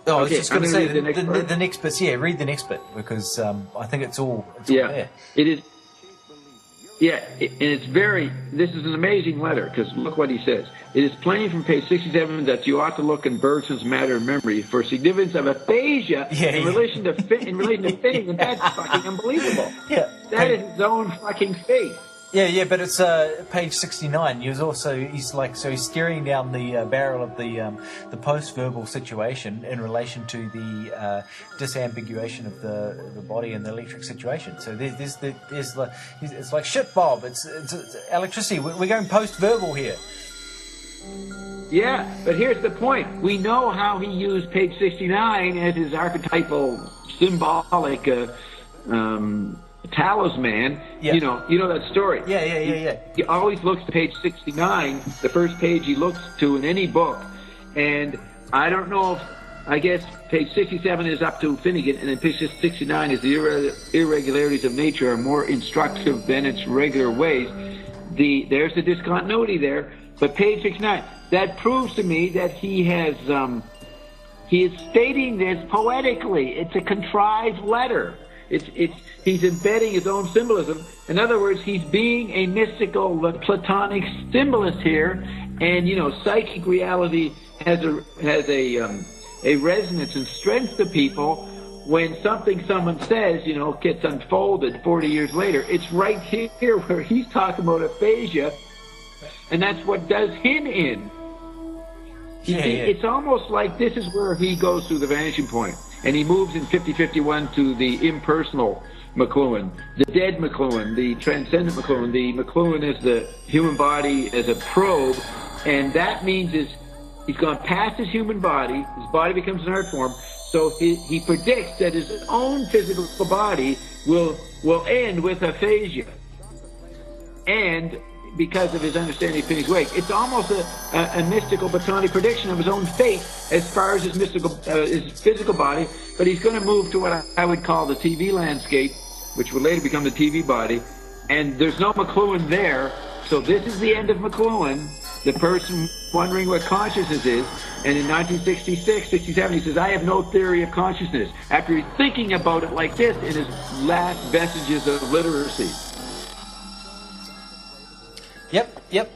I was just going to say the next bit. Yeah, read the next bit because I think it's all there. It is. Yeah, and it's very. This is an amazing letter because look what he says. It is plain from page 67 that you ought to look in Bergson's Matter of Memory for significance of aphasia in relation to fitting, and that's fucking unbelievable. Yeah, that is his own fucking faith. Yeah, but it's page 69. He's staring down the barrel of the post-verbal situation in relation to the disambiguation of the body and the electric situation. So it's like shit, Bob. It's electricity. We're going post-verbal here. Yeah, but here's the point. We know how he used page 69 as his archetypal, symbolic talisman. Yeah. You know that story. Yeah. He always looks to page 69, the first page he looks to in any book. And I don't know if, I guess page 67 is up to Finnegan, and then page 69 is the irregularities of nature are more instructive than its regular ways. There's the discontinuity there. But page 69, that proves to me that he is stating this poetically. It's a contrived letter. He's embedding his own symbolism. In other words, he's being a mystical, Platonic symbolist here, and psychic reality has a resonance and strength to people when something someone says, gets unfolded 40 years later. It's right here where he's talking about aphasia, and that's what does him in. It's almost like this is where he goes through the vanishing point. And he moves in 50-51 to the impersonal McLuhan, the dead McLuhan, the transcendent McLuhan. The McLuhan is the human body as a probe, and that means he's gone past his human body. His body becomes an art form. So he predicts that his own physical body will end with aphasia. And because of his understanding of Finney's wake, it's almost a mystical Platonic prediction of his own fate as far as his physical body. But he's going to move to what I would call the TV landscape, which will later become the TV body. And there's no McLuhan there, so this is the end of McLuhan, the person wondering what consciousness is. And in 1966, 67, he says, "I have no theory of consciousness," after he's thinking about it like this in his last vestiges of literacy. Yep.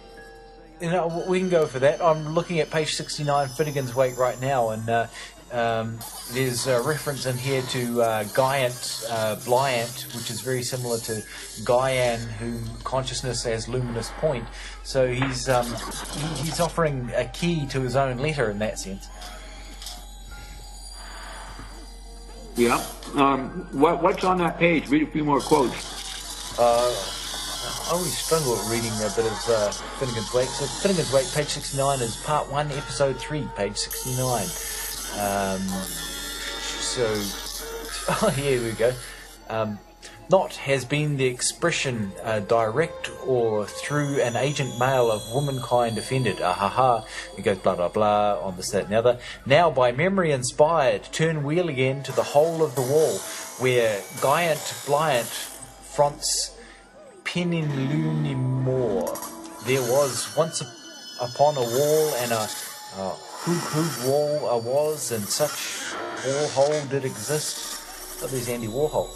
We can go for that. I'm looking at page 69, Finnegan's Wake, right now, and there's a reference in here to Guyant, Blyant, which is very similar to Gaian, whom consciousness as luminous point. So he's offering a key to his own letter in that sense. Yeah. What's on that page? Read a few more quotes. I always struggle with reading a bit of Finnegan's Wake. So Finnegan's Wake, page 69, is part 1, episode 3, page 69. Here we go. Not has been the expression direct or through an agent male of womankind offended. It goes blah blah blah on this, that and the other. Now by memory inspired, turn wheel again to the whole of the wall, where Guyant Blyant fronts Peninlunimore. There was once upon a wall, and a hoog wall was, and such wall hole did exist. Oh, there's Andy Warhol.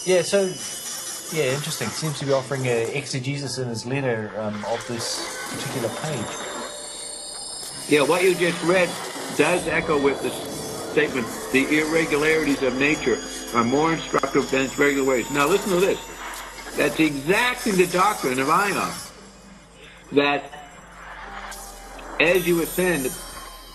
Interesting. Seems to be offering exegesis in his letter of this particular page. Yeah, what you just read does echo with the statement, the irregularities of nature are more instructive than its regular ways. Now listen to this. That's exactly the doctrine of Ion. That as you ascend,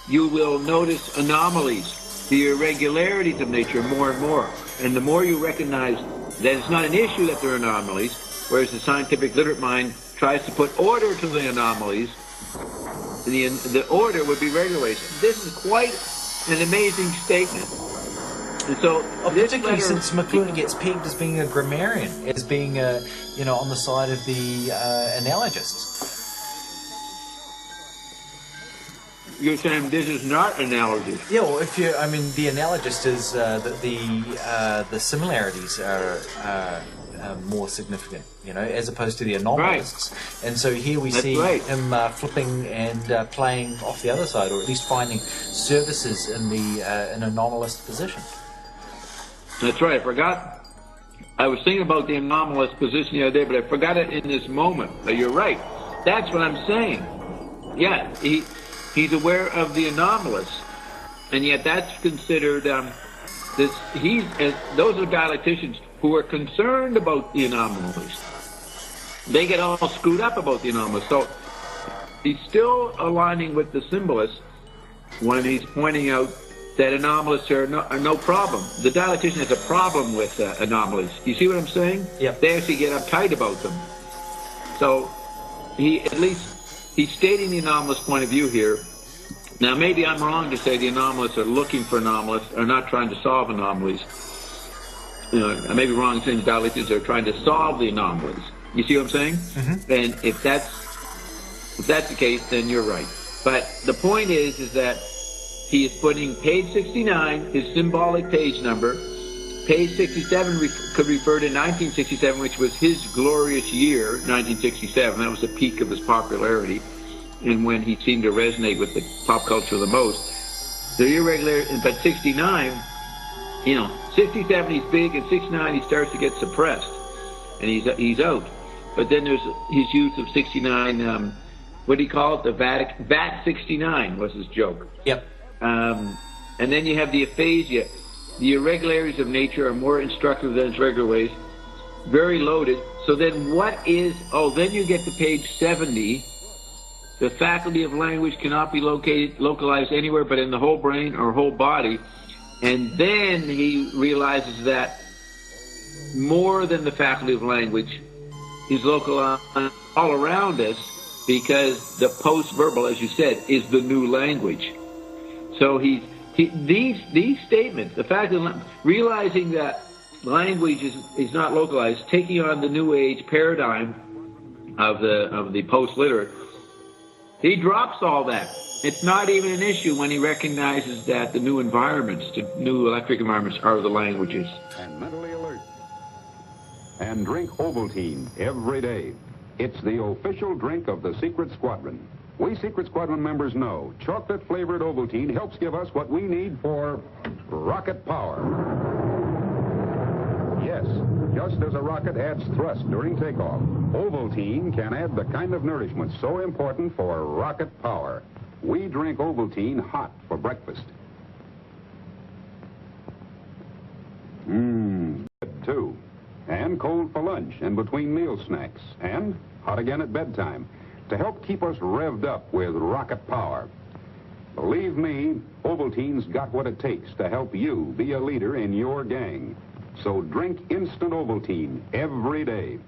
you will notice anomalies, the irregularities of nature more and more. And the more you recognize that it's not an issue that there are anomalies, whereas the scientific literate mind tries to put order to the anomalies, the order would be regular ways. This is quite an amazing statement. And so, particularly since McLuhan gets pegged as being a grammarian, as being on the side of the analogists. You're saying this is not analogous? Yeah, well, the analogist is that the similarities are more significant, as opposed to the anomalists. Right. And so here we see him flipping and playing off the other side, or at least finding services in the an anomalist position. That's right. I forgot. I was thinking about the anomalist position the other day, but I forgot it in this moment. But you're right. That's what I'm saying. Yeah, he's aware of the anomalous, and yet that's considered those are dialecticians who are concerned about the anomalies. They get all screwed up about the anomalous. So he's still aligning with the symbolists when he's pointing out that anomalies are no problem. The dialectician has a problem with anomalies. You see what I'm saying? Yep. They actually get uptight about them. So he's stating the anomalous point of view here. Now, maybe I'm wrong to say the anomalists are looking for anomalies, are not trying to solve anomalies. I may be wrong in saying the dialecticians are trying to solve the anomalies. You see what I'm saying? Mm-hmm. And if that's the case, then you're right. But the point is that he is putting page 69, his symbolic page number. Page 67 could refer to 1967, which was his glorious year, 1967. That was the peak of his popularity, and when he seemed to resonate with the pop culture the most. The irregular, but 69, 67 he's big, and 69 he starts to get suppressed, and he's out. But then there's his use of 69. What do you call it? The VAT 69 was his joke. Yep. And then you have the aphasia. The irregularities of nature are more instructive than its regular ways. Very loaded. So then then you get to page 70. The faculty of language cannot be localized anywhere but in the whole brain or whole body. And then he realizes that more than the faculty of language is localized all around us, because the post-verbal, as you said, is the new language. So these statements, the fact that realizing that language is not localized, taking on the new age paradigm of the post-literate, he drops all that. It's not even an issue when he recognizes that the new environments, the new electric environments, are the languages. And mentally alert. And drink Ovaltine every day. It's the official drink of the Secret Squadron. We Secret Squadron members know chocolate-flavored Ovaltine helps give us what we need for rocket power. Yes, just as a rocket adds thrust during takeoff, Ovaltine can add the kind of nourishment so important for rocket power. We drink Ovaltine hot for breakfast. Good too. And cold for lunch and between meal snacks. And hot again at bedtime, to help keep us revved up with rocket power. Believe me, Ovaltine's got what it takes to help you be a leader in your gang. So drink instant Ovaltine every day.